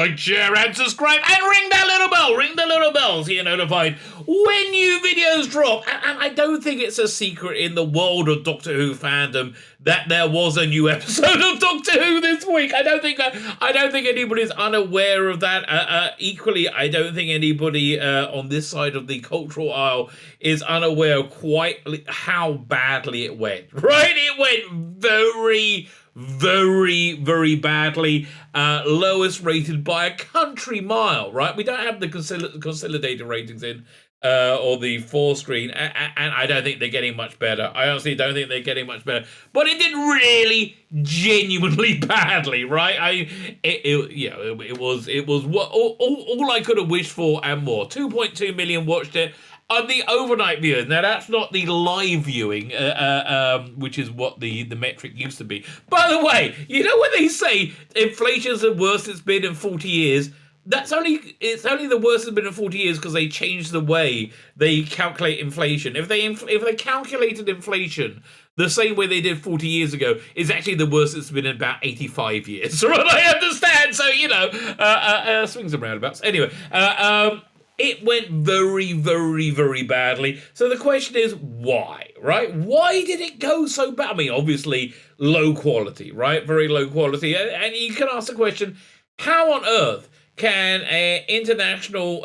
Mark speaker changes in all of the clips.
Speaker 1: like, share, and subscribe, and ring that little bell. Ring the little bell so you're notified when new videos drop. And I don't think it's a secret in the world of Doctor Who fandom that there was a new episode of Doctor Who this week. I don't think anybody's unaware of that. Equally, I don't think anybody on this side of the cultural aisle is unaware of quite how badly it went. Right? It went very, very, very badly. Lowest rated by a country mile, right? We don't have the consolidated ratings in, or the 4-screen, and I don't think they're getting much better. I honestly don't think they're getting much better. But it did really, genuinely badly, right? It was what all I could have wished for and more. 2.2 million watched it. On the overnight viewers, now that's not the live viewing, which is what the metric used to be. By the way, you know when they say inflation's the worst it's been in 40 years? It's only the worst it's been in 40 years because they changed the way they calculate inflation. If they calculated inflation the same way they did 40 years ago, it's actually the worst it's been in about 85 years. Right? I understand. So, swings and roundabouts. Anyway, it went very, very, very badly. So the question is, why, right? Why did it go so bad? I mean, obviously, low quality, right? Very low quality. And you can ask the question, how on earth can an international,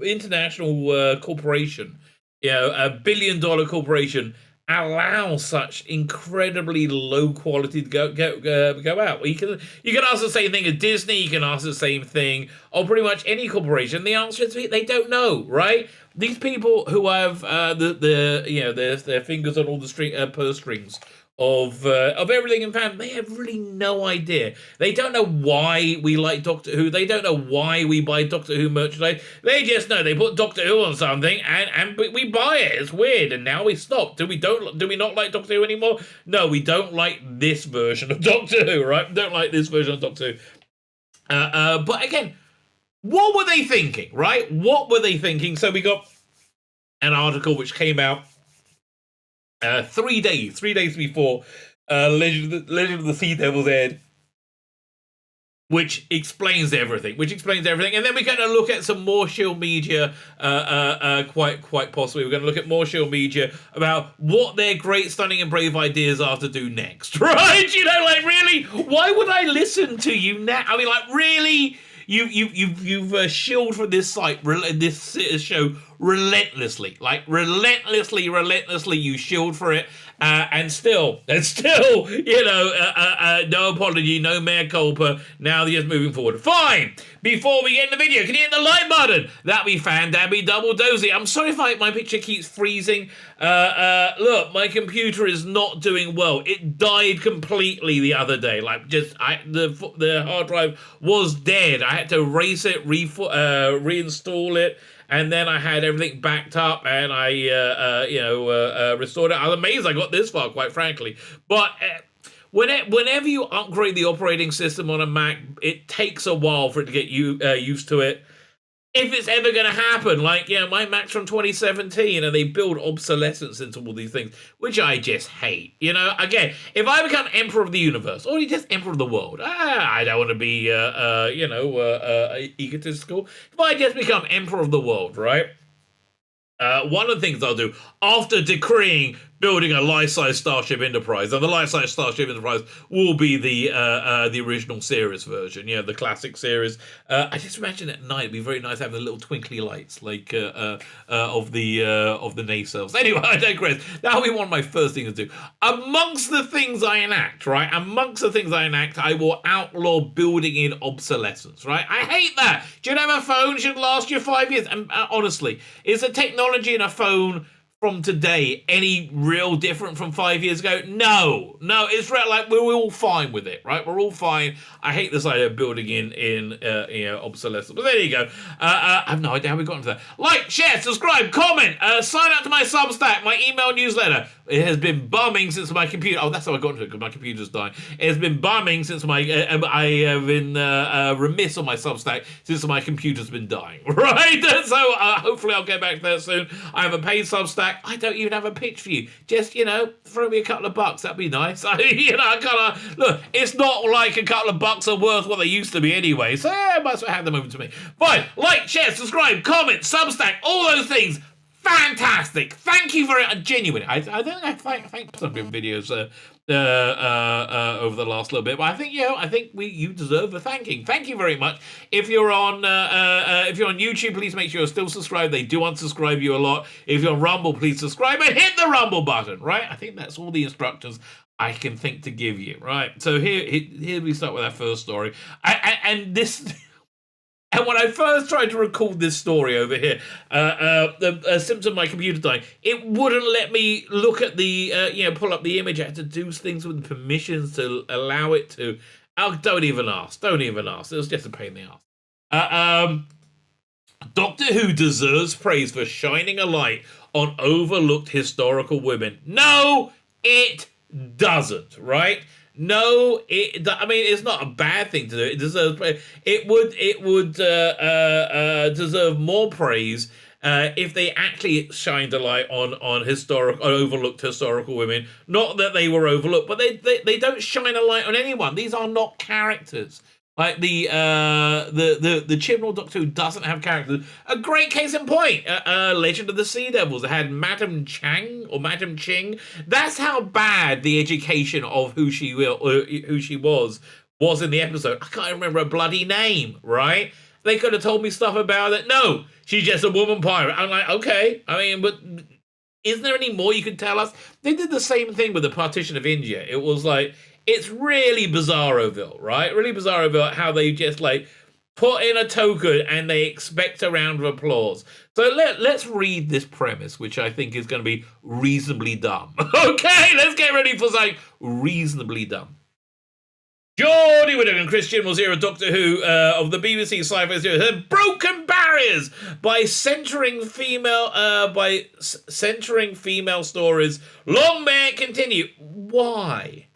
Speaker 1: international corporation, $1 billion corporation, allow such incredibly low quality to go out? Well, you can ask the same thing of Disney. You can ask the same thing of pretty much any corporation. The answer is they don't know, right? These people who have their fingers on all the purse strings of everything in fandom, they have really no idea. They don't know why we like Doctor Who. They don't know why we buy Doctor Who merchandise. They just know they put Doctor Who on something and we buy it. It's weird, and now we stop. Do we not like Doctor Who anymore? No, we don't like this version of Doctor Who, right? We don't like this version of Doctor Who. But again, what were they thinking, right? What were they thinking? So we got an article which came out 3 days before Legend of the Sea Devils aired, which explains everything. And then we're going to look at some more Shield media, quite possibly. We're going to look at more Shield media about what their great, stunning, and brave ideas are to do next, right? Really, why would I listen to you now? I mean, really? You've shilled for this site, this show relentlessly, you shilled for it, and still, no apology, no mea culpa. Now they're just moving forward. Fine. Before we get in the video, can you hit the like button? That'd be fan-dabby double dozy. I'm sorry if my picture keeps freezing. Look, my computer is not doing well. It died completely the other day. The hard drive was dead. I had to erase it, reinstall it, and then I had everything backed up, and I, restored it. I'm amazed I got this far, quite frankly. But whenever you upgrade the operating system on a Mac, it takes a while for it to get used to it. If it's ever going to happen, my Mac's from 2017, and they build obsolescence into all these things, which I just hate. Again, if I become Emperor of the Universe, or just Emperor of the World, I don't want to be, egotistical. If I just become Emperor of the World, right? One of the things I'll do after decreeing building a life-size Starship Enterprise, and the life-size Starship Enterprise will be the original series version, the classic series. I just imagine at night it'd be very nice having the little twinkly lights of the nacelles. Anyway, I digress. That'll be one of my first things to do. Amongst the things I enact, I will outlaw building in obsolescence, right? I hate that. Do you know a phone should last you 5 years? And honestly, is the technology in a phone from today any real different from 5 years ago? No, it's we're all fine with it, right? We're all fine. I hate this idea of building in obsolescence. But there you go. I have no idea how we got into that. Like, share, subscribe, comment, sign up to my Substack, my email newsletter. It has been bumming since my computer. Oh, that's how I got into it, because my computer's dying. It has been bumming since I have been remiss on my Substack since my computer's been dying. Right? So hopefully I'll get back to that soon. I have a paid Substack. I don't even have a pitch for you. Just, throw me a couple of bucks. That'd be nice. I kind of look. It's not like a couple of bucks are worth what they used to be anyway. So I might as well hand them over to me. Fine. Like, share, subscribe, comment, Substack, all those things. Fantastic! Thank you very genuine. I don't think I thanked some of your videos over the last little bit, but I think you deserve a thanking. Thank you very much. If you're on YouTube, please make sure you're still subscribed. They do unsubscribe you a lot. If you're on Rumble, please subscribe and hit the Rumble button. Right? I think that's all the instructions I can think to give you. Right? So here we start with our first story, and this. And when I first tried to record this story over here, the symptom of my computer dying, it wouldn't let me look at the, pull up the image. I had to do things with the permissions to allow it to. Oh, don't even ask. It was just a pain in the ass. Doctor Who deserves praise for shining a light on overlooked historical women. No, it doesn't, right? No, it's not a bad thing to do. It deserves praise. It would deserve more praise if they actually shined a light on overlooked historical women. Not that they were overlooked, but they don't shine a light on anyone. These are not characters. Like the Chibnall Doctor Who doesn't have characters. A great case in point, Legend of the Sea Devils. It had Madame Chang or Madame Ching. That's how bad the education of who she was in the episode. I can't remember her bloody name. Right? They could have told me stuff about it. No, she's just a woman pirate. I'm like, okay. I mean, but isn't there any more you can tell us? They did the same thing with the partition of India. It was like. It's really Bizarroville, right? Really Bizarroville, how they just put in a token and they expect a round of applause. So let's read this premise, which I think is going to be reasonably dumb. Okay, let's get ready for something reasonably dumb. Jodie Whittaker and Chris Chibnall era Doctor Who of the BBC Sci-Fi series have broken barriers by centering female stories. Long may it continue. Why?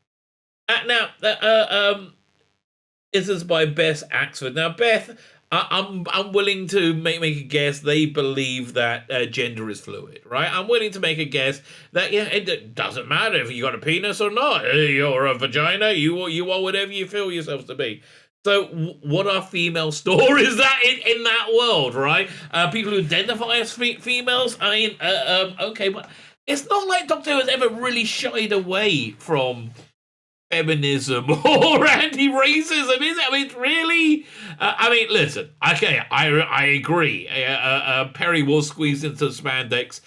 Speaker 1: This is by Beth Axford. Now, Beth, I'm willing to make a guess. They believe that gender is fluid, right? I'm willing to make a guess that it doesn't matter if you got a penis or not. You're a vagina. You are whatever you feel yourself to be. So, what are female stories that in that world, right? People who identify as females. I mean, okay, but it's not like Doctor Who has ever really shied away from feminism or anti-racism, is it? I mean, really? Listen, okay, I agree. Perry was squeezed into spandex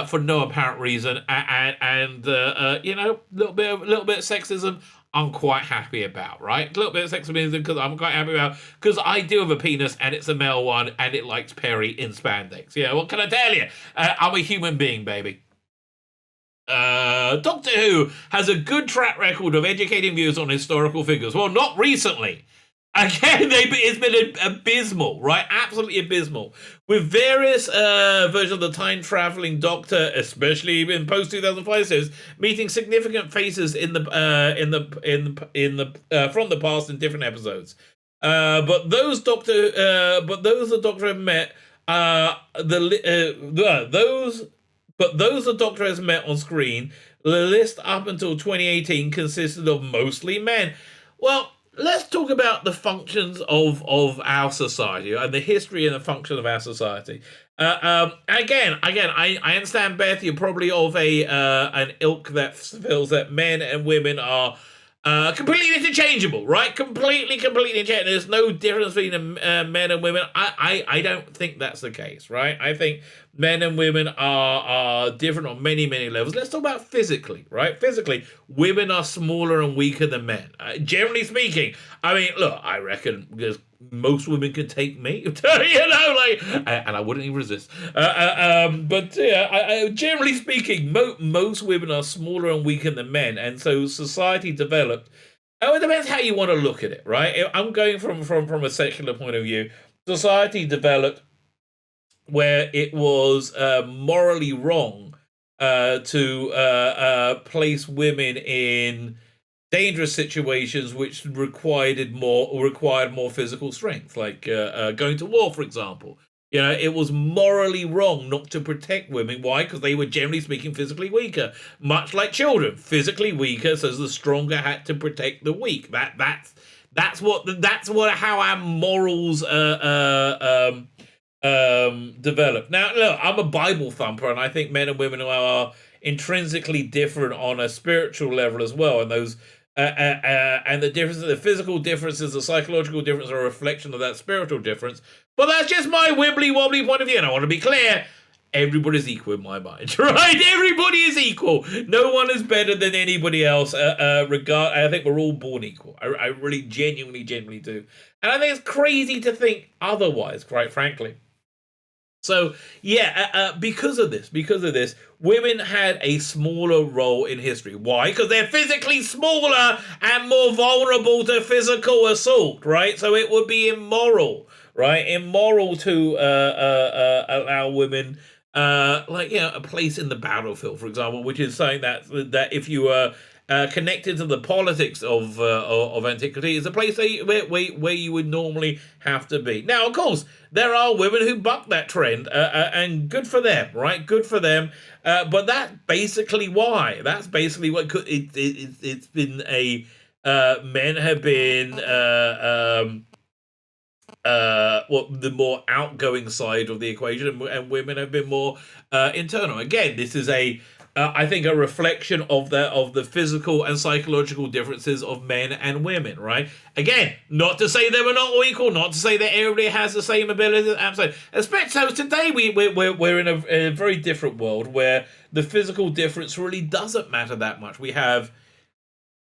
Speaker 1: for no apparent reason, and little bit of sexism I'm quite happy about, right? A little bit of sexism because I'm quite happy about, because I do have a penis and it's a male one and it likes Perry in spandex. Yeah, what can I tell you? I'm a human being, baby. Doctor Who has a good track record of educating viewers on historical figures. Well, not recently. Again, it's been abysmal, right? Absolutely abysmal. With various versions of the time-traveling Doctor, especially in post-2005 series, meeting significant faces from the past in different episodes. But those the Doctor have met, those the Doctor has met on screen, the list up until 2018 consisted of mostly men. Well, let's talk about the functions of our society and the history and the function of our society. Again, I understand, Beth, you're probably of an ilk that feels that men and women are completely interchangeable, right? Completely interchangeable. There's no difference between men and women. I don't think that's the case, right? I think men and women are different on many levels. Let's talk about physically, right? Physically, women are smaller and weaker than men. Generally speaking, I mean, look, I reckon because most women can take me, and I wouldn't even resist. But yeah, generally speaking, most women are smaller and weaker than men, and so society developed. Oh, it depends how you want to look at it, right? I'm going from a secular point of view. Society developed where it was morally wrong to place women in dangerous situations which required more physical strength, like going to war, for example. It was morally wrong not to protect women. Why? Because they were generally speaking physically weaker, much like children, physically weaker. So the stronger had to protect the weak. That's what how our morals develop. Now, look, I'm a Bible thumper, and I think men and women are intrinsically different on a spiritual level as well, and those. And the differences, the physical differences, the psychological difference are a reflection of that spiritual difference. But that's just my wibbly wobbly point of view, and I want to be clear: everybody's equal in my mind, right? Everybody is equal. No one is better than anybody else. I think we're all born equal. I really, genuinely do, and I think it's crazy to think otherwise, quite frankly. So, because of this, women had a smaller role in history. Why? Because they're physically smaller and more vulnerable to physical assault, right? So it would be immoral, right? Immoral to allow women, a place in the battlefield, for example, which is saying that if you are connected to the politics of antiquity, is a place where you would normally have to be. Now, of course, there are women who buck that trend, and good for them, right? Good for them. But that's basically why. That's basically what it's been a men have been the more outgoing side of the equation, and women have been more internal. Again, this is I think a reflection of the physical and psychological differences of men and women, right? Again, not to say they were not all equal, not to say that everybody has the same abilities. Absolutely. Especially so today, we're in a very different world where the physical difference really doesn't matter that much. We have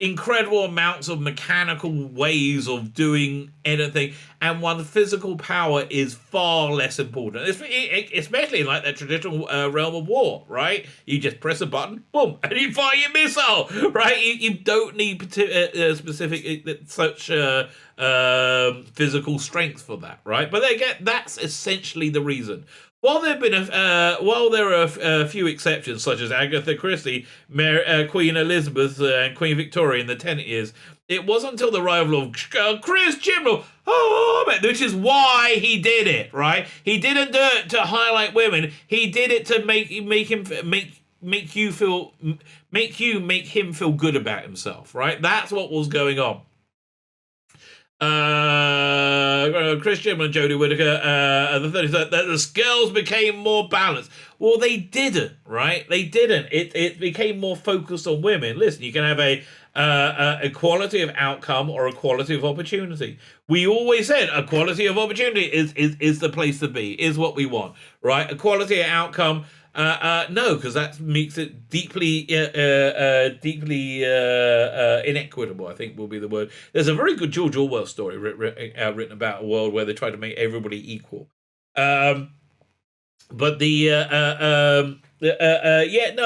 Speaker 1: incredible amounts of mechanical ways of doing anything, and one physical power is far less important, especially in like that traditional realm of war, right? You just press a button, boom, and you fire your missile, right? You don't need specific such physical strength for that, right? But that's essentially the reason. While there are a few exceptions, such as Agatha Christie, Queen Elizabeth, and Queen Victoria in the 10 years, it wasn't until the arrival of Chris Chibnall, which is why he did it, right? He didn't do it to highlight women. He did it to make him feel good about himself, right? That's what was going on. Chris Chibnall and Jodie Whittaker, the 30s, that the scales became more balanced. Well, they didn't, right? They didn't. It became more focused on women. Listen, you can have a equality of outcome or equality of opportunity. We always said equality of opportunity is the place to be, is what we want, right? Equality of outcome. No, because that makes it deeply inequitable, I think will be the word. There's a very good George Orwell story written about a world where they try to make everybody equal. But it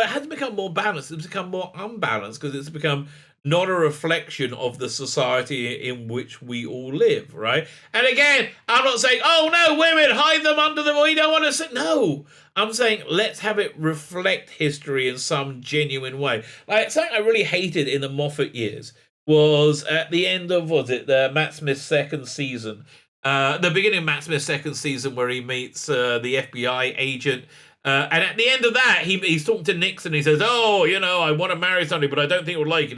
Speaker 1: hasn't become more balanced. It's become more unbalanced because it's become not a reflection of the society in which we all live, right? And again, I'm not saying, oh no, women, hide them under them, we don't want to sit. No, I'm saying let's have it reflect history in some genuine way. Like something I really hated in the Moffat years was at the end of, the Matt Smith's second season, the beginning of Matt Smith's second season where he meets the FBI agent. And at the end of that, he's talking to Nixon. He says, "Oh, I want to marry somebody, but I don't think he would like it."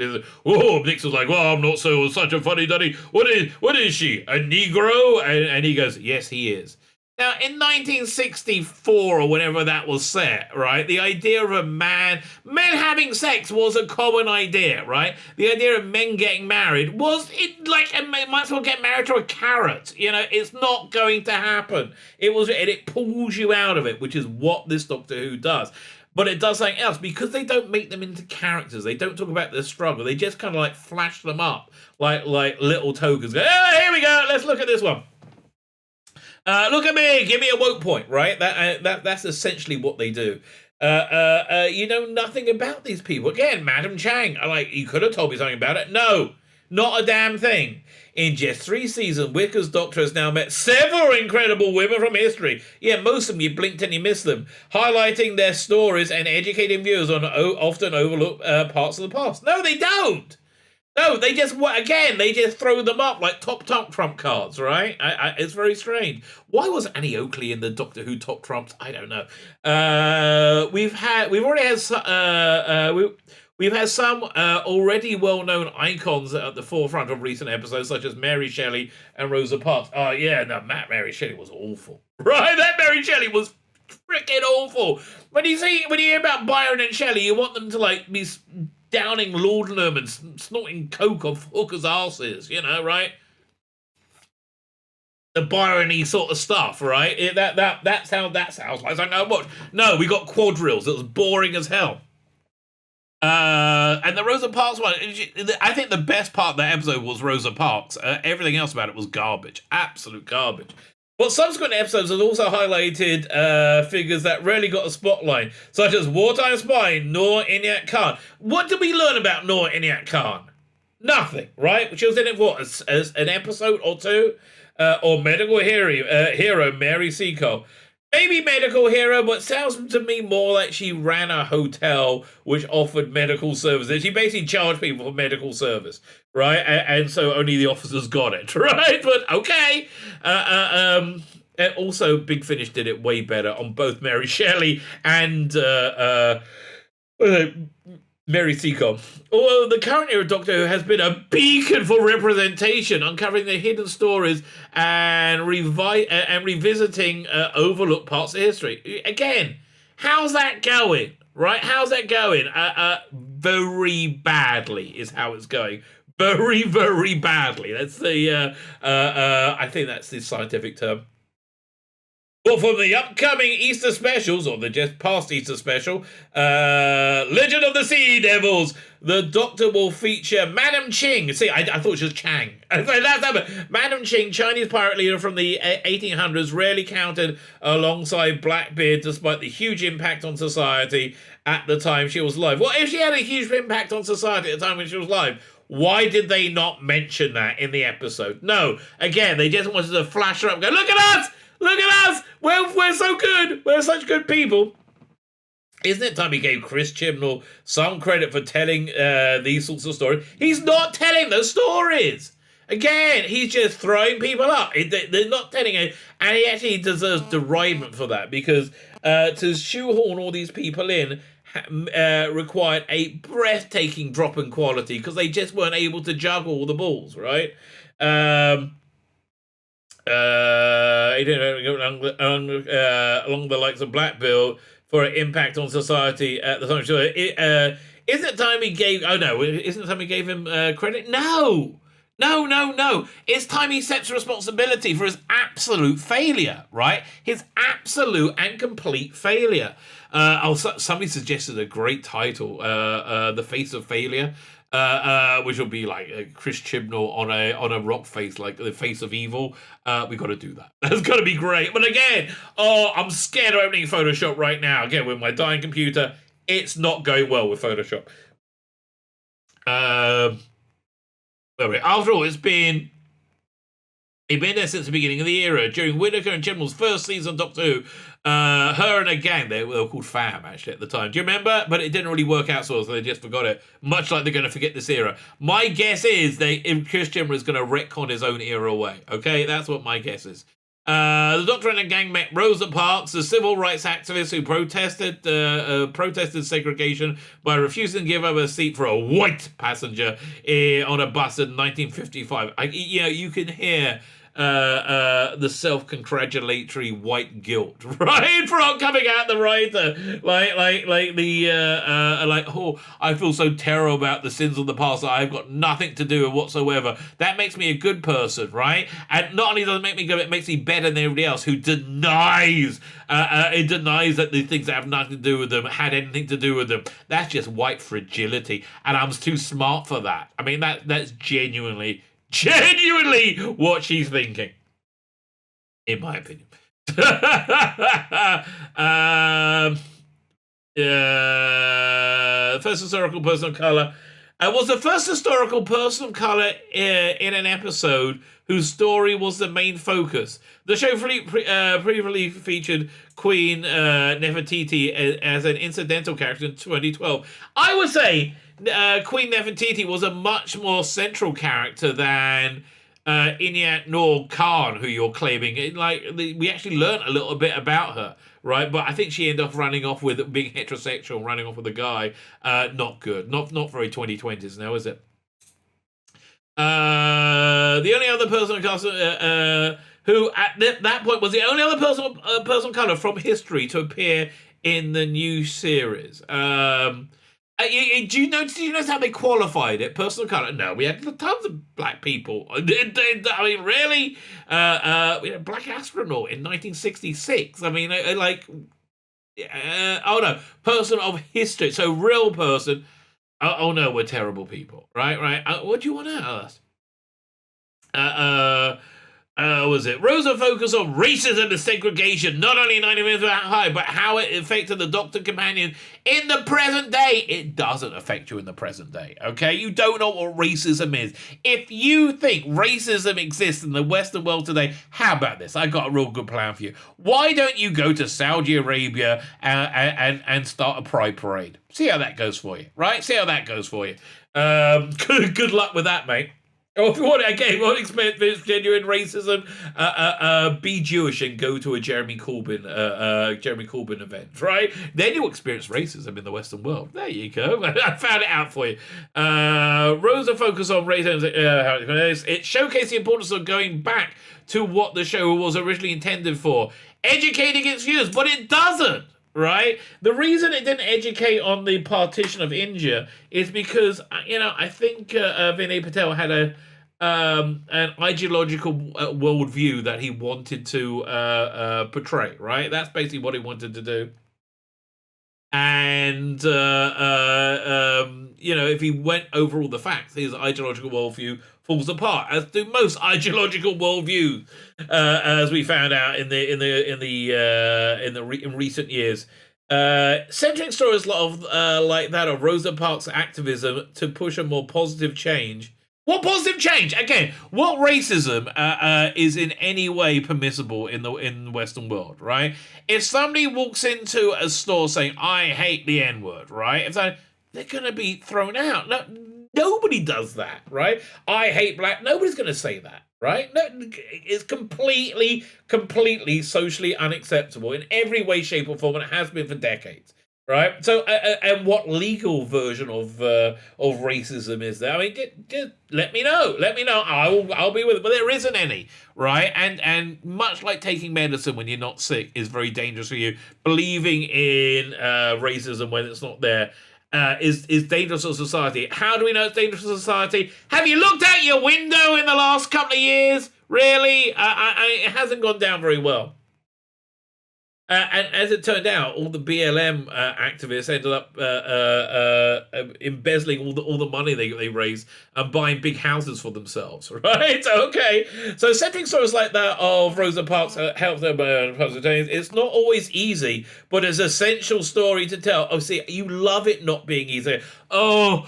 Speaker 1: Nixon's like, "Well, I'm not such a funny duddy. What is she? A Negro?" And he goes, "Yes, he is." Now, in 1964 or whenever that was set, right, the idea of men having sex was a common idea, right? The idea of men getting married was, might as well get married to a carrot. It's not going to happen. It pulls you out of it, which is what this Doctor Who does. But it does something else, because they don't make them into characters. They don't talk about their struggle. They just kind of like flash them up like little tokens. Go, oh, here we go. Let's look at this one. Look at me, give me a woke point, right? That's essentially what they do. You know nothing about these people. Again, Madam Chang, you could have told me something about it. No, Not a damn thing. In just 3 seasons, Whittaker's Doctor has now met several incredible women from history. Yeah, most of them you blinked and you missed them, highlighting their stories and educating viewers on often overlooked parts of the past. No, they don't. No, they just throw them up like top trump cards, right? It's very strange. Why was Annie Oakley in the Doctor Who top trumps? I don't know. We've had some already well-known icons at the forefront of recent episodes, such as Mary Shelley and Rosa Parks. Oh yeah, no, Mary Shelley was awful, right? That Mary Shelley was freaking awful. When you hear about Byron and Shelley, you want them to like be downing laudanum and snorting coke off hookers' asses, right? The Byron-y sort of stuff, right? That's how that sounds like. No, we got quadrilles. It was boring as hell. And the Rosa Parks one, I think the best part of that episode was Rosa Parks. Everything else about it was garbage. Absolute garbage. But subsequent episodes have also highlighted figures that rarely got a spotlight, such as wartime spy Noor Inayat Khan. What did we learn about Noor Inayat Khan? Nothing, right? She was in it for as an episode or two. Or medical hero Mary Seacole. Maybe medical hero, but sounds to me more like she ran a hotel which offered medical services. She basically charged people for medical service, right? And so only the officers got it, right? But okay. And also, Big Finish did it way better on both Mary Shelley and Mary Seacole. Although the current era Doctor Who has been a beacon for representation, uncovering the hidden stories and revisiting overlooked parts of history. Again, how's that going? Right? How's that going? Very badly is how it's going. Very, very badly. That's the. I think that's the scientific term. Well, from the upcoming Easter specials, or the just past Easter special, Legend of the Sea Devils, the Doctor will feature Madam Ching. See, I thought she was Chang. Madam Ching, Chinese pirate leader from the 1800s, rarely counted alongside Blackbeard despite the huge impact on society at the time she was alive. Well, if she had a huge impact on society at the time when she was alive, why did they not mention that in the episode? No, again, they just wanted to flash her up and go, look at us! Look at us! We're so good! We're such good people! Isn't it time he gave Chris Chibnall some credit for telling these sorts of stories? He's not telling the stories! Again, he's just throwing people up. They're not telling it, and he actually deserves deridement for that, because to shoehorn all these people in required a breathtaking drop in quality, because they just weren't able to juggle all the balls, right? He didn't go along the likes of Blackbeard for an impact on society at the time. So isn't it time he gave? Oh no! Isn't it time he gave him credit? No. It's time he accepts responsibility for his absolute failure. Right? His absolute and complete failure. Somebody suggested a great title, "The Face of Failure." Which will be like Chris Chibnall on a rock face, like the face of evil. We got to do that. That's got to be great. But again, I'm scared of opening Photoshop right now. Again, with my dying computer, it's not going well with Photoshop. After all, it's been there since the beginning of the era. During Whittaker and Chibnall's first season of Doctor Who, her and her gang, they were called Fam, actually, at the time. Do you remember? But it didn't really work out, so they just forgot it. Much like they're going to forget this era. My guess is Chris Chibnall is going to retcon his own era away. Okay? That's what my guess is. The Doctor and the gang met Rosa Parks, the civil rights activist who protested segregation by refusing to give up a seat for a white passenger on a bus in 1955. You can hear the self-congratulatory white guilt, right, for coming out the writer, I feel so terrible about the sins of the past that I've got nothing to do with whatsoever. That makes me a good person, right? And not only does it make me good, it makes me better than everybody else who denies that the things that have nothing to do with them had anything to do with them. That's just white fragility, and I'm too smart for that. I mean, that's genuinely what she's thinking, in my opinion. First historical person of colour Was the first historical person of color in an episode whose story was the main focus. The show previously featured Queen Nefertiti as an incidental character in 2012. I would say Queen Nefertiti was a much more central character than Inyat Noor Khan, who you're claiming. We actually learned a little bit about her, right? But I think she ended up running off with being heterosexual, running off with a guy. Not good. Not very 2020s now, is it? The only other person who at that point was the only other person of color from history to appear in the new series. Do you notice how they qualified it? Person of color? No, we had tons of black people. I mean, really? We had a black astronaut in 1966. I mean, oh no, person of history. So real person. Oh no, we're terrible people. Right. What do you want to ask? Was it? Rosa focused on racism and segregation, not only in 90 Minutes High, but how it affected the Doctor companion in the present day. It doesn't affect you in the present day, okay? You don't know what racism is. If you think racism exists in the Western world today, how about this? I got a real good plan for you. Why don't you go to Saudi Arabia and start a pride parade? See how that goes for you, right? See how that goes for you. Good luck with that, mate. Or if you want to experience genuine racism, be Jewish and go to a Jeremy Corbyn event, right? Then you'll experience racism in the Western world. There you go. I found it out for you. Rosa focused on racism. It showcased the importance of going back to what the show was originally intended for, educating its viewers, but it doesn't. Right? The reason it didn't educate on the partition of India is because, I think Vinay Patel had an ideological worldview that he wanted to portray, right? That's basically what he wanted to do. And, if he went over all the facts, his ideological worldview falls apart, as do most ideological worldviews, as we found out in recent years. Centering stories like that of Rosa Parks' activism to push a more positive change. What positive change? Again, what racism is in any way permissible in the Western world, right? If somebody walks into a store saying, "I hate the N-word," right? They're going to be thrown out. No, nobody does that, right? I hate black. Nobody's going to say that, right? No, it's completely socially unacceptable in every way, shape, or form, and it has been for decades, right? So, and what legal version of racism is there? I mean, just let me know. Let me know. I'll be with it. But there isn't any, right? And much like taking medicine when you're not sick is very dangerous for you. Believing in racism when it's not there is dangerous to society. How do we know it's dangerous to society? Have you looked out your window in the last couple of years? Really? It hasn't gone down very well. And as it turned out, all the BLM activists ended up embezzling all the money they raised and buying big houses for themselves, right? Okay. So setting stories like that of Rosa Parks' health it's not always easy, but it's an essential story to tell. Oh, see, you love it not being easy. Oh,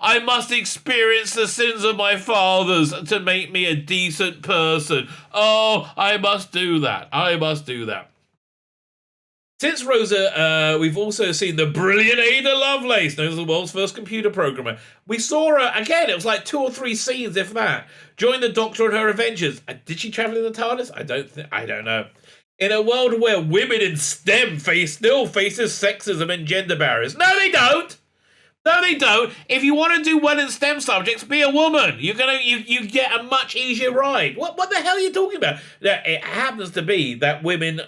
Speaker 1: I must experience the sins of my fathers to make me a decent person. Oh, I must do that. Since Rosa, we've also seen the brilliant Ada Lovelace, known as the world's first computer programmer. We saw her, again, it was like 2 or 3 scenes, if that, join the Doctor and her adventures. Did she travel in the TARDIS? I don't know. In a world where women in STEM still faces sexism and gender barriers. No, they don't! No, they don't. If you want to do well in STEM subjects, be a woman. You get a much easier ride. What the hell are you talking about? It happens to be that women,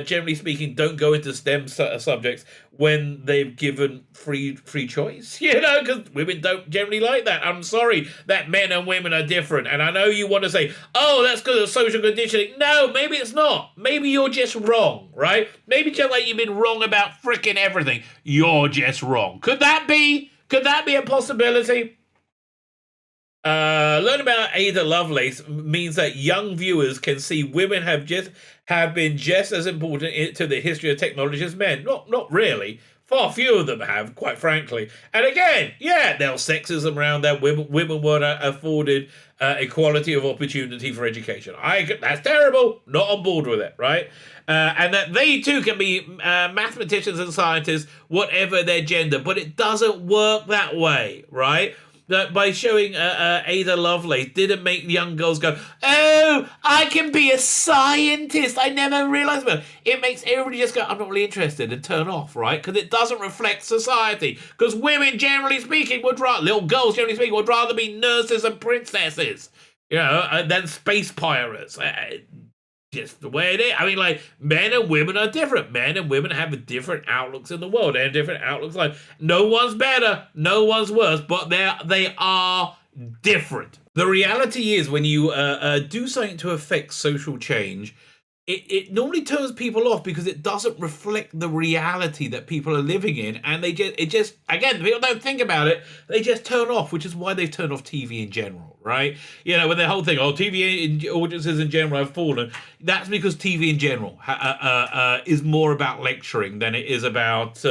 Speaker 1: generally speaking, don't go into STEM subjects when they've given free choice. Because women don't generally like that. I'm sorry that men and women are different. And I know you want to say, oh, that's because of social conditioning. No, maybe it's not. Maybe you're just wrong, right? Maybe just like you've been wrong about freaking everything. You're just wrong. Could that be a possibility? Learn about Ada Lovelace means that young viewers can see women have been just as important to the history of technology as men. Not really. Far few of them have, quite frankly. And again, yeah, there's sexism around that. Women weren't afforded equality of opportunity for education. That's terrible. Not on board with it, right? And that they too can be mathematicians and scientists, whatever their gender. But it doesn't work that way, right? That by showing Ada Lovelace didn't make young girls go, oh, I can be a scientist. I never realised that. It makes everybody just go, I'm not really interested, and turn off, right? Because it doesn't reflect society. Because women, generally speaking, little girls, generally speaking, would rather be nurses and princesses, than space pirates. Just the way it is. I mean, like, men and women are different. Men and women have different outlooks in the world and different outlooks. Like, no one's better, no one's worse, but they are different. The reality is, when you do something to affect social change, it normally turns people off because it doesn't reflect the reality that people are living in, and again, people don't think about it, they just turn off, which is why they've turned off TV in general, right? When the whole thing, TV audiences in general have fallen, that's because TV in general is more about lecturing than it is about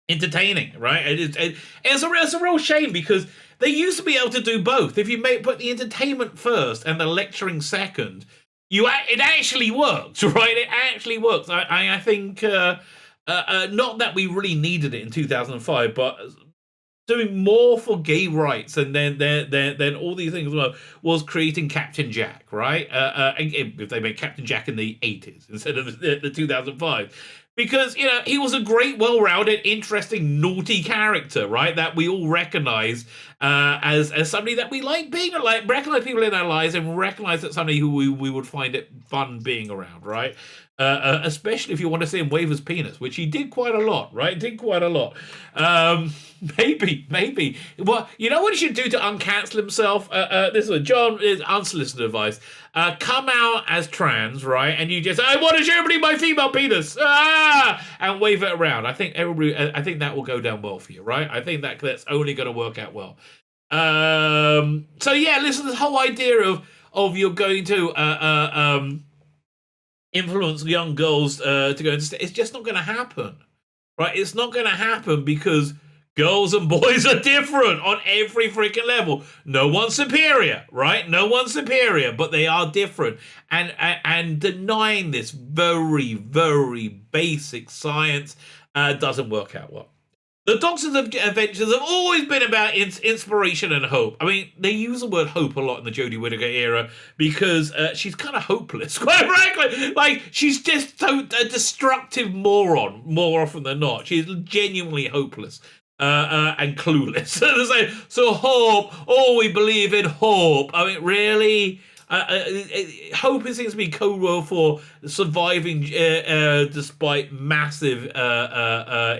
Speaker 1: entertaining, right? It's a real shame, because they used to be able to do both. If you put the entertainment first and the lecturing second, it actually works, right? It actually works. I think not that we really needed it in 2005, but doing more for gay rights and then all these things was creating Captain Jack, right? If they made Captain Jack in the 80s instead of the 2005. Because, he was a great, well-rounded, interesting, naughty character, right? That we all recognize as somebody that we like being, recognize people in our lives and recognize that somebody who we would find it fun being around, right? Especially if you want to see him wave his penis, which he did quite a lot, right? Did quite a lot. Maybe. Well, you know what he should do to uncancel himself? This is John is unsolicited advice. Come out as trans, right? And you just, I want to show everybody my female penis, and wave it around. I think that will go down well for you, right? I think that's only going to work out well. So yeah, listen, this whole idea of you're going to influence young girls to go into, it's just not going to happen, right? It's not going to happen because girls and boys are different on every freaking level. No one's superior, right? No one's superior, but they are different. And denying this very, very basic science doesn't work out well. The Doctor's adventures have always been about inspiration and hope. I mean, they use the word hope a lot in the Jodie Whittaker era because she's kind of hopeless, quite frankly. Like, she's just a destructive moron more often than not. She's genuinely hopeless. And clueless. So hope, we believe in hope. I mean, really? Hope seems to be code word for surviving despite massive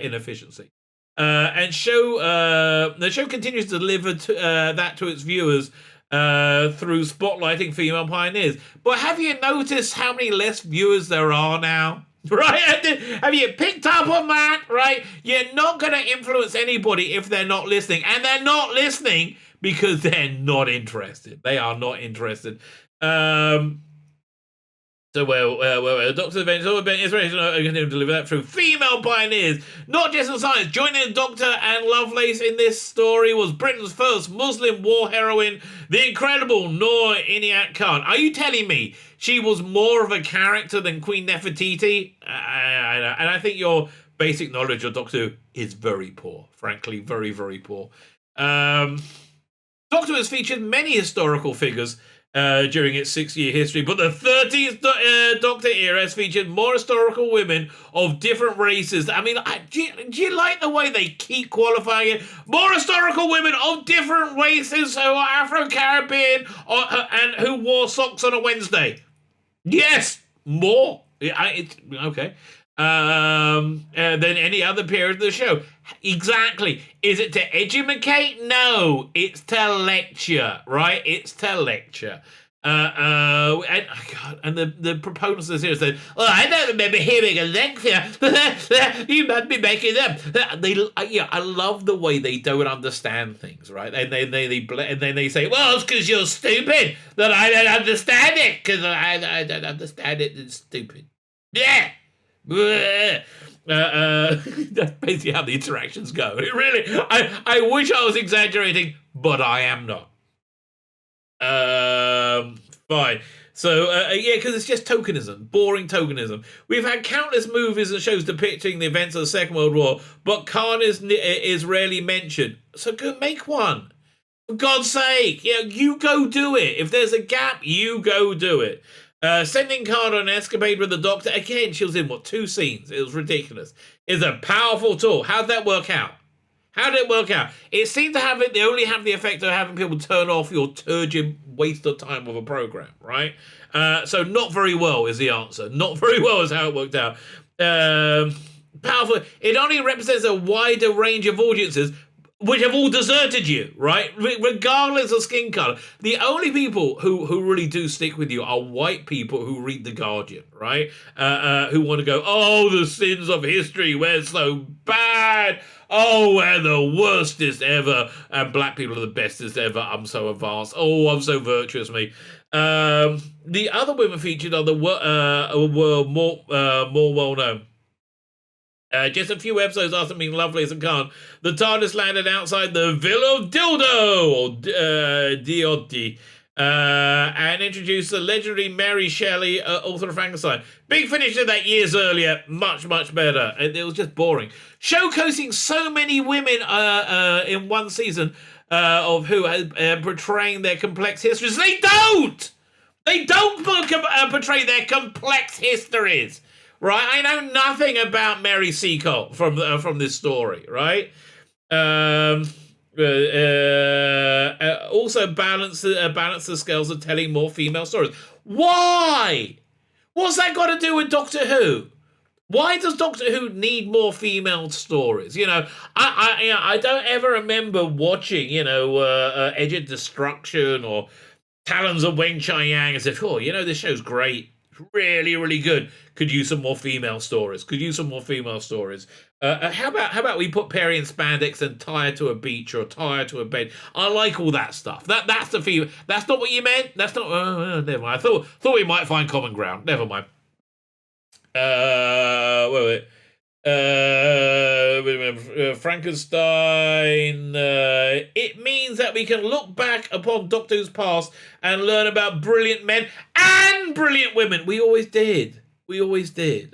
Speaker 1: inefficiency. And the show continues to deliver that to its viewers through spotlighting female pioneers. But have you noticed how many less viewers there are now? Right? Have you picked up on that? Right? You're not going to influence anybody if they're not listening. And they're not listening because they're not interested. They are not interested. So, the Doctor's event has always been inspirational and continue to deliver that through female pioneers, not just in science. Joining the Doctor and Lovelace in this story was Britain's first Muslim war heroine, the incredible Noor Inayat Khan. Are you telling me she was more of a character than Queen Nefertiti? And I think your basic knowledge of Doctor Who is very poor, frankly, very, very poor. Doctor Who has featured many historical figures during its 6-year history, but the 13th Doctor era has featured more historical women of different races. I mean, do you like the way they keep qualifying it? More historical women of different races who are Afro-Caribbean and who wore socks on a Wednesday. Yes, more. Okay. Than any other period of the show. Exactly. Is it to educate? No, it's to lecture, right? It's to lecture. And the proponents of the series said, "Oh, I don't remember hearing a lecture. You must be making them." I love the way they don't understand things, right? And then they say, "Well, it's because you're stupid that I don't understand it. Because I don't understand it. It's stupid." Yeah. That's basically how the interactions go. It really, I wish I was exaggerating, but I am not. Fine. So, yeah, because it's just tokenism, boring tokenism. We've had countless movies and shows depicting the events of the Second World War, but Khan is rarely mentioned. So go make one. For God's sake, you go do it. If there's a gap, you go do it. Sending Khan on an escapade with the Doctor. Again, she was in, 2 scenes? It was ridiculous. It's a powerful tool. How'd that work out? How did it work out? It seemed to have they only have the effect of having people turn off your turgid waste of time with a program, right? So not very well is the answer. Not very well is how it worked out. Powerful. It only represents a wider range of audiences which have all deserted you, right? Regardless of skin color. The only people who really do stick with you are white people who read The Guardian, right? Who want to go, oh, the sins of history, we're so bad. Oh, we're the worstest ever. And black people are the bestest ever. I'm so advanced. Oh, I'm so virtuous, me. The other women featured were more well known. Just a few episodes after being lovely as a Khan, the TARDIS landed outside the Villa of Dildo, or Diotti, and introduced the legendary Mary Shelley, author of Frankenstein. Big finish to that years earlier, much, much better. It was just boring. Showcasing so many women in one season of who portraying their complex histories. They don't! They don't portray their complex histories. Right, I know nothing about Mary Seacole from this story. Right, also balance the scales of telling more female stories. Why? What's that got to do with Doctor Who? Why does Doctor Who need more female stories? I don't ever remember watching Edge of Destruction or Talons of Weng Chiang and said, oh, this show's great. Really, really good. Could use some more female stories. How about we put Perry in spandex and tie her to a beach or tie her to a bed? I like all that stuff. That's the female. That's not what you meant. That's not. Never mind. I thought we might find common ground. Never mind. Wait. Frankenstein. It means that we can look back upon Doctor Who's past and learn about brilliant men and brilliant women. We always did.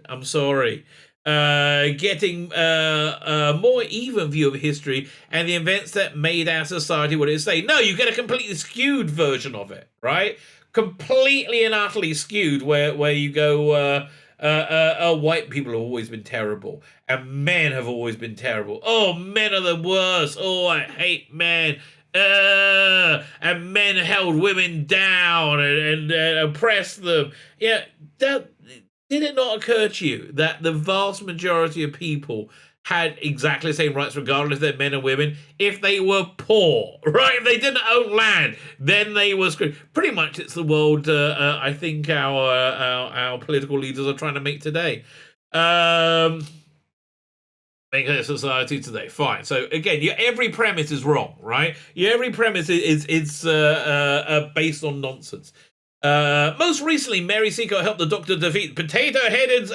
Speaker 1: I'm sorry. Getting a more even view of history and the events that made our society what it is today. No, you get a completely skewed version of it, right? Completely and utterly skewed, where you go. White people have always been terrible, and men have always been terrible. Oh, men are the worst. Oh, I hate men. And men held women down and oppressed them. Yeah, did it not occur to you that the vast majority of people had exactly the same rights regardless if they're men or women? If they were poor, right? If they didn't own land, then they were screwed. Pretty much it's the world I think our political leaders are trying to make today. Make a society today. Fine. So again, your every premise is wrong, right? Your every premise is based on nonsense. Most recently, Mary Seacole helped the Doctor defeat potato-headed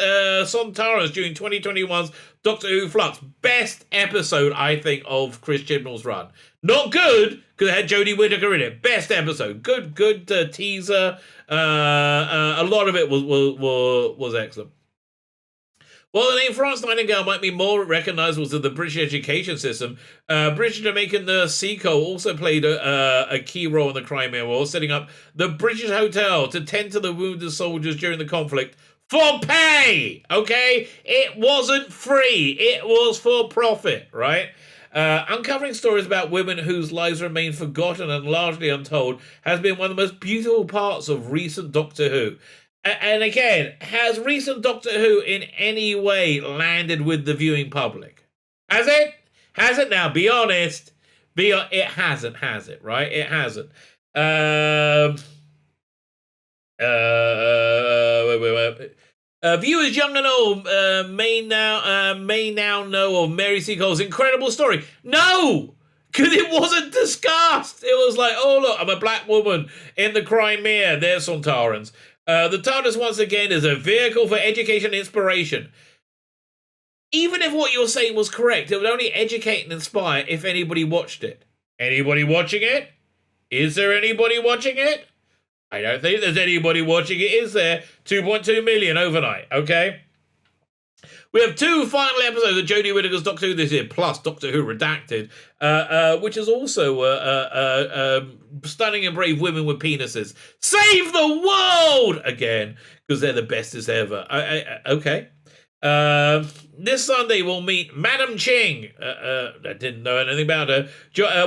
Speaker 1: Sontarans during 2021's Doctor Who Flux. Best episode, I think, of Chris Chibnall's run. Not good, because it had Jodie Whittaker in it. Best episode. Good teaser. A lot of it was excellent. While the name Florence Nightingale might be more recognisable to the British education system, British Jamaican nurse Seacole also played a key role in the Crimea War, setting up the British Hotel to tend to the wounded soldiers during the conflict for pay, okay? It wasn't free. It was for profit, right? Uncovering stories about women whose lives remain forgotten and largely untold has been one of the most beautiful parts of recent Doctor Who. And again, has recent Doctor Who in any way landed with the viewing public? Has it? Has it now? Be honest. It hasn't, has it? Right? It hasn't. Viewers young and old may now know of Mary Seacole's incredible story. No! Because it wasn't discussed. It was like, oh, look, I'm a black woman in the Crimea. There's Sontarans. The TARDIS, once again, is a vehicle for education and inspiration. Even if what you're saying was correct, it would only educate and inspire if anybody watched it. Anybody watching it? Is there anybody watching it? I don't think there's anybody watching it, is there? 2.2 million overnight, okay? We have 2 final episodes of Jodie Whittaker's Doctor Who this year, plus Doctor Who Redacted, which is also Stunning and Brave Women with Penises. Save the world! Again, because they're the bestest ever. Okay. This Sunday we'll meet Madam Ching. I didn't know anything about her.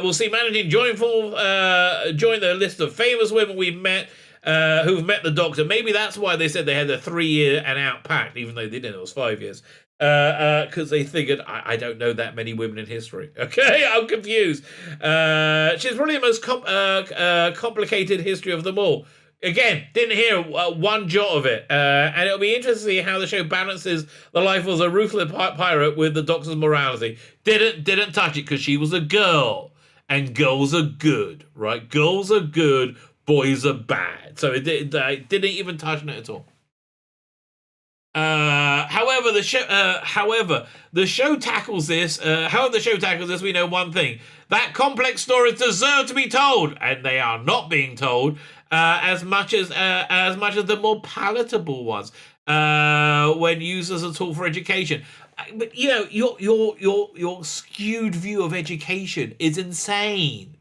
Speaker 1: We'll see Madam Ching join the list of famous women we've met, who've met the Doctor. Maybe that's why they said they had a 3-year and out pact, even though they didn't. It was 5 years. Because they figured I don't know that many women in history. Okay, I'm confused. She's probably the most complicated history of them all. Again, didn't hear one jot of it. And it'll be interesting to see how the show balances the life of a ruthless pirate with the Doctor's morality. Didn't touch it because she was a girl. And girls are good, right? Girls are good, boys are bad. So it didn't even touch on it at all. However, the show tackles this. We know one thing: that complex stories deserve to be told, and they are not being told as much as the more palatable ones when used as a tool for education. But you know, your skewed view of education is insane,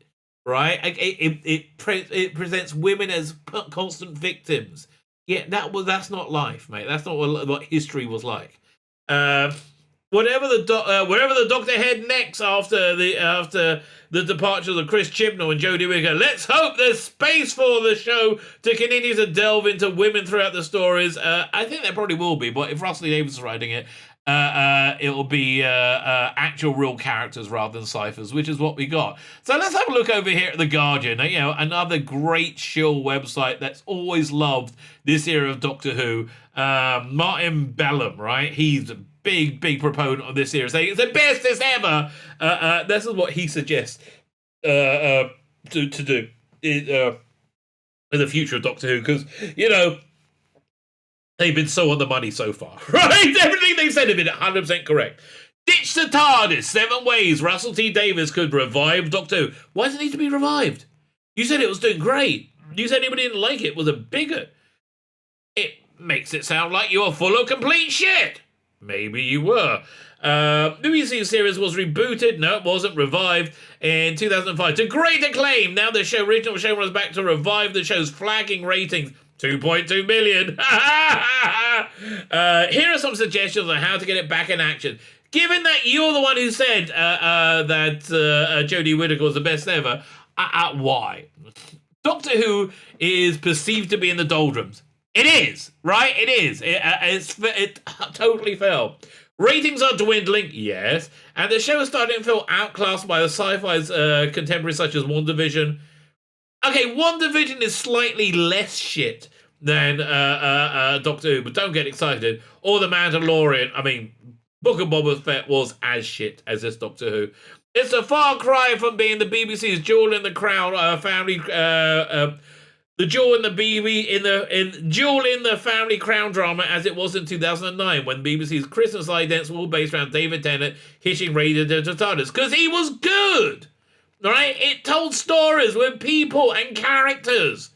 Speaker 1: right? It presents women as constant victims. Yeah, that's not life, mate. That's not what history was like. Wherever the Doctor head next after the departure of Chris Chibnall and Jodie Whittaker, let's hope there's space for the show to continue to delve into women throughout the stories. I think there probably will be, but if Russell Davies is writing it, it'll be actual real characters rather than ciphers, which is what we got. So let's have a look over here at The Guardian. You know, another great shill website that's always loved this era of Doctor Who. Martin Bellum, right? He's a big proponent of this era, saying it's the bestest ever. This is what he suggests to do in the future of Doctor Who, because, you know, they've been so on the money so far, right? Everything they said have been 100% correct. Ditch the TARDIS, 7 ways Russell T Davies could revive Doctor Who. Why does it need to be revived? You said it was doing great. You said anybody didn't like it was a bigot. It makes it sound like you're full of complete shit. Maybe you were. The BBC series was rebooted. No, it wasn't. Revived in 2005 to great acclaim. Now the original showrunner is back to revive the show's flagging ratings. 2.2 million. Here are some suggestions on how to get it back in action. Given that you're the one who said that Jodie Whittaker was the best ever, why? Doctor Who is perceived to be in the doldrums. It is, right? It is. It totally fell. Ratings are dwindling, yes, and the show is starting to feel outclassed by the sci-fi's contemporaries such as WandaVision. Okay, WandaVision is slightly less shit than Doctor Who, but don't get excited. Or The Mandalorian. I mean, Book of Boba Fett was as shit as this Doctor Who. It's a far cry from being the BBC's Jewel in the Crown family. The Jewel in the Jewel in the Family Crown drama as it was in 2009 when BBC's Christmas idents were all based around David Tennant hitching Radio to TARDIS. Because he was good! Right? It told stories with people and characters,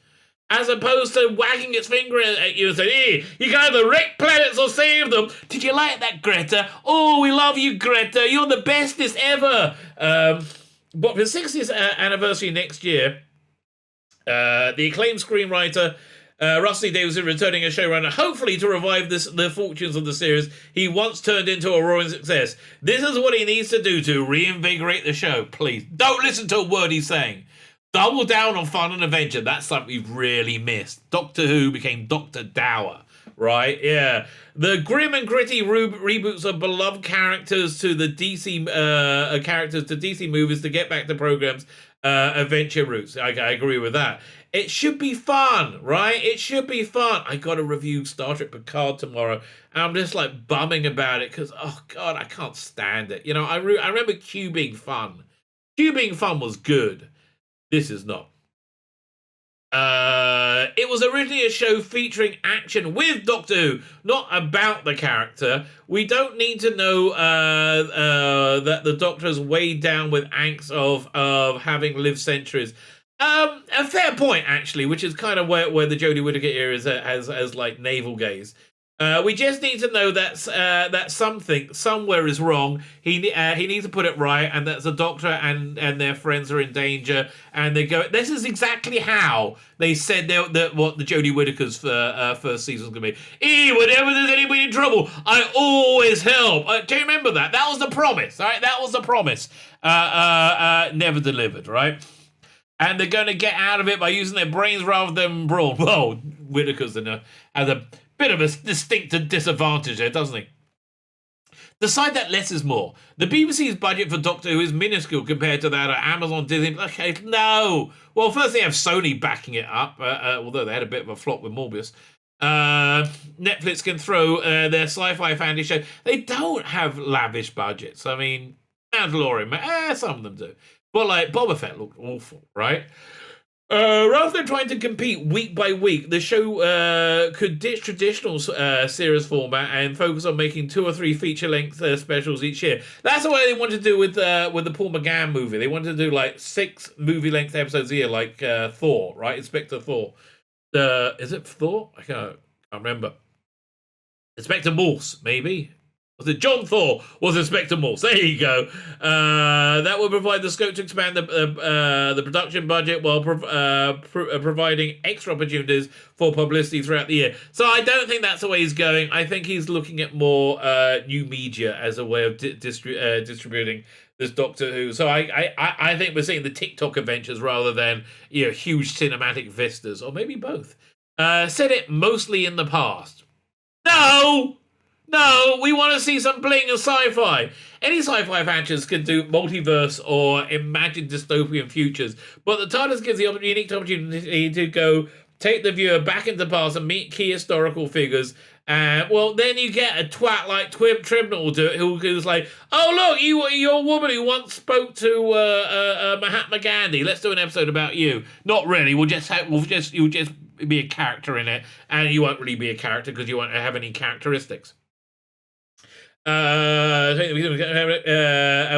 Speaker 1: as opposed to wagging its finger at you and saying, hey, you can either wreck planets or save them. Did you like that, Greta? Oh, we love you, Greta. You're the bestest ever. But for the 60th anniversary next year, the acclaimed screenwriter Russell Davies is returning as showrunner, hopefully to revive the fortunes of the series he once turned into a roaring success. This is what he needs to do to reinvigorate the show. Please, don't listen to a word he's saying. Double down on fun and adventure. That's something we've really missed. Doctor Who became Dr. Dower, right? Yeah. The grim and gritty reboots of beloved characters to the DC DC movies to get back to programs. Adventure routes. I agree with that. It should be fun, right? It should be fun. I got to review Star Trek Picard tomorrow, and I'm just like bumming about it because, oh God, I can't stand it. You know, I remember Q being fun. Q being fun was good. This is not. It was originally a show featuring action with Doctor Who, not about the character. We don't need to know that the Doctor is weighed down with angst of having lived centuries. A fair point, actually, which is kind of where the Jodie Whittaker era is as like navel gaze. We just need to know that something somewhere is wrong. He needs to put it right, and that the Doctor and their friends are in danger. And they go. This is exactly how they said that what the Jodie Whittaker's first season was going to be. Whenever there's anybody in trouble, I always help. Do you remember that? That was the promise. All right, that was the promise. Never delivered. Right. And they're going to get out of it by using their brains rather than brawn. Well, Whittaker's has a bit of a distinct disadvantage there, doesn't he? Decide that less is more. The BBC's budget for Doctor Who is minuscule compared to that of Amazon, Disney. Okay, no. Well, first they have Sony backing it up, although they had a bit of a flop with Morbius. Netflix can throw their sci-fi fantasy show. They don't have lavish budgets. I mean, Mandalorian, some of them do. But like Boba Fett looked awful, right? Rather than trying to compete week by week, the show could ditch traditional series format and focus on making 2 or 3 feature-length specials each year. That's the way they wanted to do with the Paul McGann movie. They wanted to do like 6 movie-length episodes a year, like Thor, right? Inspector Thor. Is it Thor? I can't remember. Inspector Morse, maybe. Was it John Thor was Inspector Morse? There you go. That will provide the scope to expand the production budget while providing extra opportunities for publicity throughout the year. So I don't think that's the way he's going. I think he's looking at more new media as a way of distributing this Doctor Who. So I think we're seeing the TikTok adventures rather than huge cinematic vistas, or maybe both. Said it mostly in the past. No, we want to see some bling of sci-fi. Any sci-fi franchise can do multiverse or imagine dystopian futures, but the TARDIS gives the unique opportunity to go take the viewer back into the past and meet key historical figures. Well, then you get a twat like Chibnall who's like, oh look, you're a woman who once spoke to Mahatma Gandhi. Let's do an episode about you. Not really. You'll just be a character in it, and you won't really be a character because you won't have any characteristics. And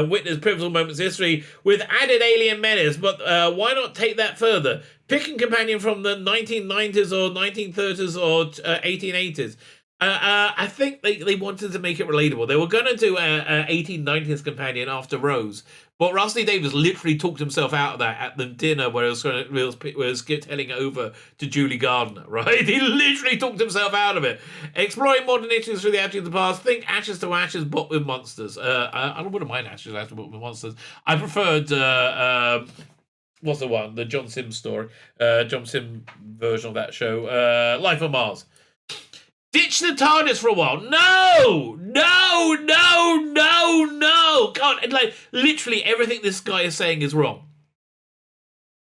Speaker 1: witness pivotal moments in history with added alien menace, but why not take that further? Pick a companion from the 1990s or 1930s or 1880s. I think they wanted to make it relatable. They were going to do a 1890s companion after Rose, but Rusty Davies literally talked himself out of that at the dinner where it was telling over to Julie Gardner, right? He literally talked himself out of it. Exploring modern issues through the attitude of the past. Think Ashes to Ashes, but with monsters. I wouldn't mind Ashes to Ashes, but with monsters. I preferred... what's the one? The John Sims story. John Sims version of that show. Life on Mars. Ditch the TARDIS for a while. No! God, like, literally everything this guy is saying is wrong.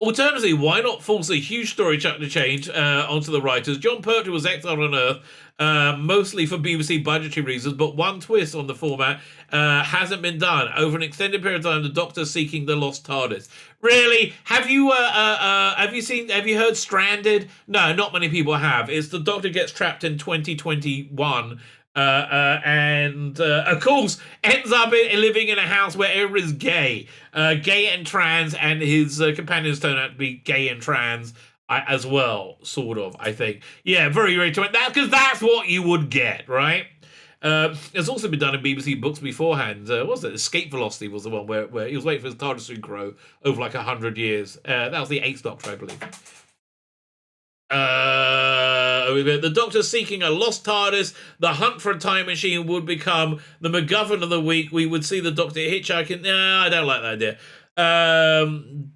Speaker 1: Alternatively, why not force a huge story chapter change onto the writers? John Pertwee was exiled on Earth, mostly for BBC budgetary reasons, but one twist on the format hasn't been done. Over an extended period of time, the Doctor seeking the lost TARDIS. Really? Have you heard Stranded? No, not many people have. It's the Doctor gets trapped in 2021. And of course ends up living in a house where everyone's gay and trans, and his companions turn out to be gay and trans as well, sort of, I think. Yeah, very, very true. Because that's what you would get, right? It's also been done in BBC books beforehand. What was it? Escape Velocity was the one where he was waiting for his TARDIS to grow over like 100 years. That was the 8th Doctor, I believe. The Doctor seeking a lost TARDIS. The hunt for a time machine would become the MacGuffin of the week. We would see the Doctor hitchhiking. No, I don't like that idea.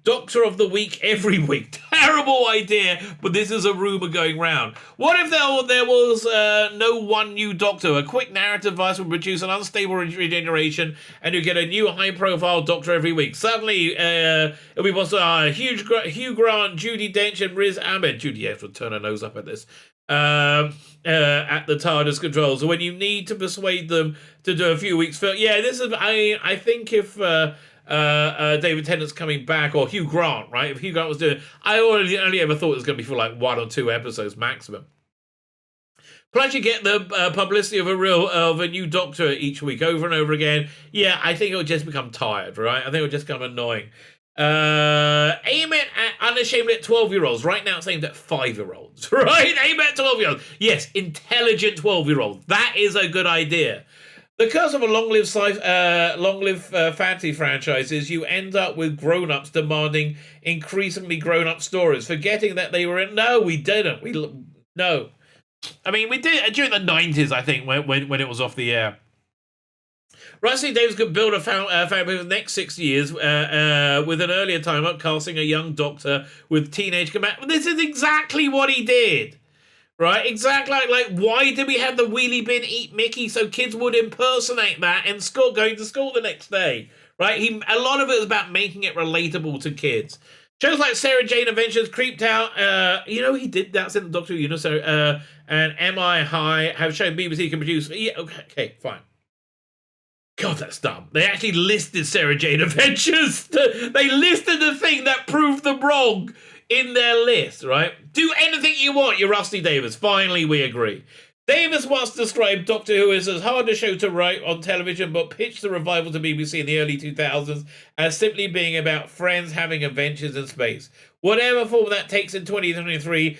Speaker 1: Doctor of the Week every week. Terrible idea, but this is a rumour going round. What if there was no one new Doctor? A quick narrative device would produce an unstable regeneration, and you get a new high-profile Doctor every week. Suddenly, it'll be possible. Hugh Grant, Judi Dench, and Riz Ahmed. Judi Dench would turn her nose up at this. At the TARDIS controls. So when you need to persuade them to do a few weeks film, yeah, this is. I think if David Tennant's coming back, or Hugh Grant, right? If Hugh Grant was doing it, I only ever thought it was going to be for like 1 or 2 episodes maximum. Plus, you get the publicity of a new Doctor each week, over and over again. Yeah, I think it'll just become tired, right? I think it'll just become annoying. Aim it at unashamedly at 12-year-olds. Right now, it's aimed at 5-year-olds, right? Aim at 12-year-olds. Yes, intelligent 12-year-olds. That is a good idea. The curse of a long-lived fantasy franchise is you end up with grown-ups demanding increasingly grown-up stories, forgetting that they were in. No, we didn't. No. I mean, we did it during the 90s, I think, when it was off the air. Rusty Davis could build a family for the next 6 years with an earlier time up casting a young Doctor with teenage command. This is exactly what he did, right? Exactly. Like, why did we have the wheelie bin eat Mickey so kids would impersonate that and going to school the next day, right? A lot of it is about making it relatable to kids. Shows like Sarah Jane Adventures, Creeped Out, he did that's in the Doctor Who, and MI High have shown BBC can produce. Yeah, okay, fine. God, that's dumb. They actually listed Sarah Jane Adventures. They listed the thing that proved them wrong in their list, right? Do anything you want, you Rusty Davis. Finally, we agree. Davis once described Doctor Who as a harder show to write on television, but pitched the revival to BBC in the early 2000s as simply being about friends having adventures in space. Whatever form that takes in 2023,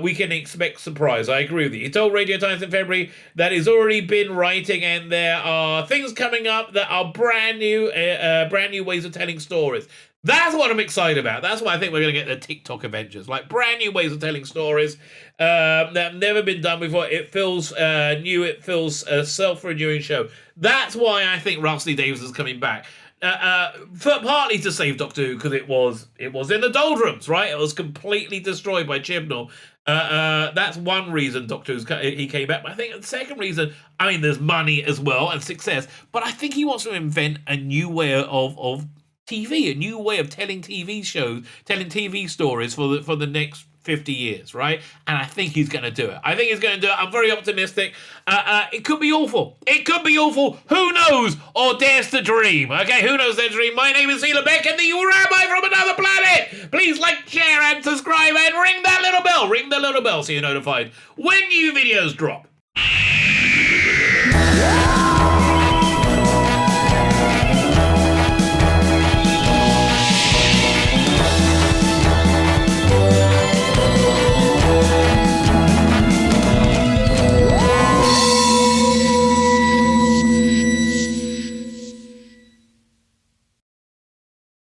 Speaker 1: we can expect surprise. I agree with you. He told Radio Times in February that he's already been writing, and there are things coming up that are brand new ways of telling stories. That's what I'm excited about. That's why I think we're going to get the TikTok Avengers, like brand new ways of telling stories that have never been done before. It feels new. It feels a self-renewing show. That's why I think Rusty Davis is coming back. Partly to save Doctor Who, because it was in the doldrums, right? It was completely destroyed by Chibnall. That's one reason Doctor Who's he came back. But I think the second reason, I mean, there's money as well and success, but I think he wants to invent a new way of TV, a new way of telling TV shows, telling TV stories for the next 50 years, right? And I think he's going to do it. I'm very optimistic. It could be awful. It could be awful. Who knows? Or dares to dream. Okay, who knows their dream? My name is Tzvi Lebetkin, the Rabbi from another planet. Please like, share, and subscribe, and ring that little bell. Ring the little bell so you're notified when new videos drop.